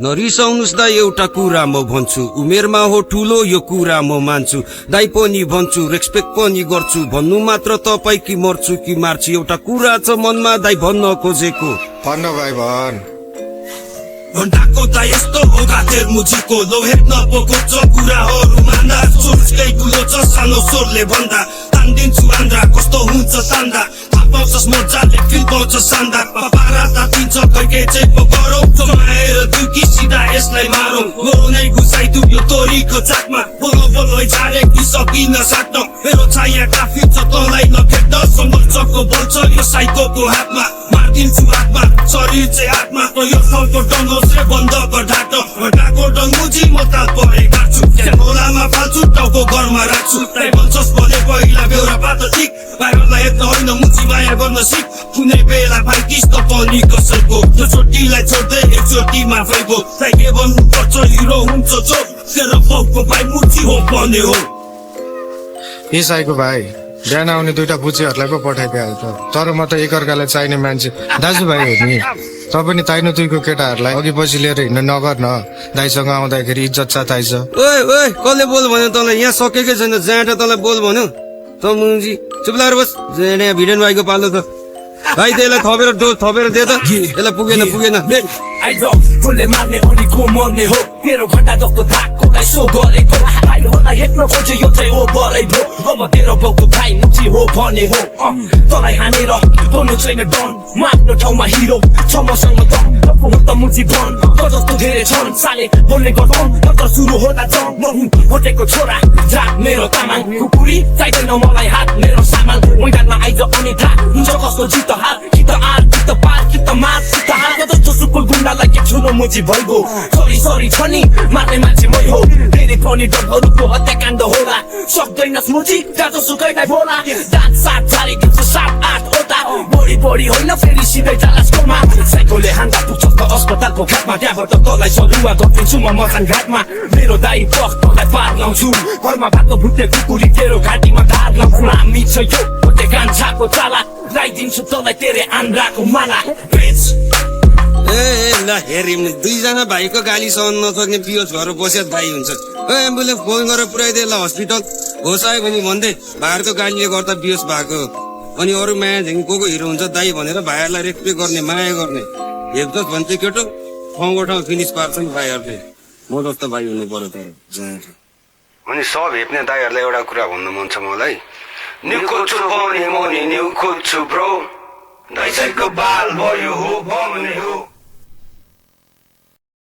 नरिसाउनुस् दाइ एउटा कुरा म भन्छु उमेरमा हो ठुलो यो कुरा म मान्छु दाइ पनि भन्छु रेस्पेक्ट पनि गर्छु भन्नु मात्र तपाई कि मर्छु कि मार्छु एउटा कुरा छ मनमा दाइ भन्न खोजेको भन्न भाइ भन भन्दाको त यस्तो हो गातेर मुजीको लो हेर्न पोको छ कुराहरू मान्दा सोचकै ठुलो छ सानो स्वरले भन्दा तान्दिन्छु आन्द्रा कस्तो हुन्छ तान्दा पाउँछस् मजाले फिल पाउँछ शानदार पारा तातिन्छ कैकै चाहिँ पकरौ जमाएर दुकी सिधा यसलाई मारौ गोरो नै घुसाइदु यो तोरीको चाकमा बोलो बोलो झारे कि सकिन सक्न मेरो छाया काफी छ तँलाई नखेट्न सम्बर्चको बोल्छ यो साइकोको हातमा मार्दिन्छु हातमा शरीर चाहिँ हातमा त यो सलको डङ्गोस रे बन्द गर ढाक्न ढाको डङ्गुजी म ताल परे काट्छु खोलामा फाल्छु टाउको घरमा राख्छु ताइ भन्छस् भने पहिला बेउरा पात ठिक बाहिरलाई हेर्न होइन मुची माया गर्न सिक कुनै बेला भाइ किस्त पनि कसैको त्यो चोटीलाई छोड्दै एकचोटीमा फैको ताइ के भन्नु पर्छ हिरो हुन्छ जो तेरो बाउको भाइ मुची हो भने हो ए साईको भाइ बिहान आउने दुईटा बुचीहरूलाई पो पठाइदिइहाल्छ तर म त एकअर्कालाई चाहिने मान्छे दाजुभाइ हो नि त पनि ताइनो तुईको केटाहरूलाई अघि पछि लिएर हिँड्न नगर न दाइसँग आउँदाखेरि इज्जत साथाइछ ओए ओए कसले बोल भन्यो तँलाई यहाँ सकेकै छैन जाँटा तँलाई बोल भन्यो त मुजी चुप लाएर बस यहाँ भिडेन भाइको पालो त भाइ त्यसलाई थपेर डोज थपेर दे त यसलाई पुगेन फुलले मार्ने अनि को मर्ने हो तेरो घण्टा जस्तो धाककोलाई सो गरेको भाइ होला हेर्न खोज्यो यो चाहिँ हो बरै भो अब तेरो बाउको भाइ मुची हो भने हो तँलाई हानेर बोल्नु छैन डन म आफ्नो ठाउँमा हिरो छ मसँग त मुची भन त जस्तो धेरै छन् साले बोल्ने गर्छन् तर सुरु होला जन म हुँ भोटेको छोरा जात मेरो तामाङ कुकुरी चाहिँदैन मलाई हात मेरो सामान मैदानमा आइज अनि ढाक हुन्छ कस्तो जित हात कि त आर कि त पार कि त मार कि त हार जस्तो सुकुल गुन्डालाई के छुनु मुची भइगयो सरी छ नि मार्ने मान्छे मै हो धेरै पनि डरहरूको हत्याकाण्ड होला सक्दैनस् मुची जाँचो सुकैलाई बोला दाँत सात झारिदिन्छ 7-8 वटा बढी होइन फेरि सिधै जालास कोमा साइकोले हान्दा पुग्छ त अस्पतालको घाटमा त्यहाँबाट तँलाई सरुवा गरिदिन्छु म मसान घाटमा मेरो दाइ पख तँलाई पार लाउँछु घरमा भातको भुट्ने कुकुरी तेरो घाँटीमा धार लाउँछु हामी छ यो भोटे गान्छाको चाला लगाइदिन्छु तँलाई तेरे आन्द्राको माला बेच ल हेरिम दुईजना भाइको गाली सहन नसक्ने पियोस घर बसेर भाइ हुन्छ एम्बुलेन्स फोन गरेर पुऱ्याइदिए ल हस्पिटल होसायो भने भन्दै भाइहरूको गालीले गर्दा बियोस भएको अनि अरू माया झिङ को हिरो हुन्छ दाइ भनेर भाइहरूलाई रेस्पेक्ट गर्ने माया गर्ने हेप्छस् भन्छ केटो ठाउँको ठाउँ फिनिस पार्छ नि भाइहरूले म जस्तो भाइ हुनु पर्यो तर अनि सब हेप्ने दाइहरूलाई एउटा कुरा भन्नु मन छ मलाई न्यु खोज्छु भने म नि न्यु खोज्छु ब्रो दाइसाइको बाल भयो हो भने हो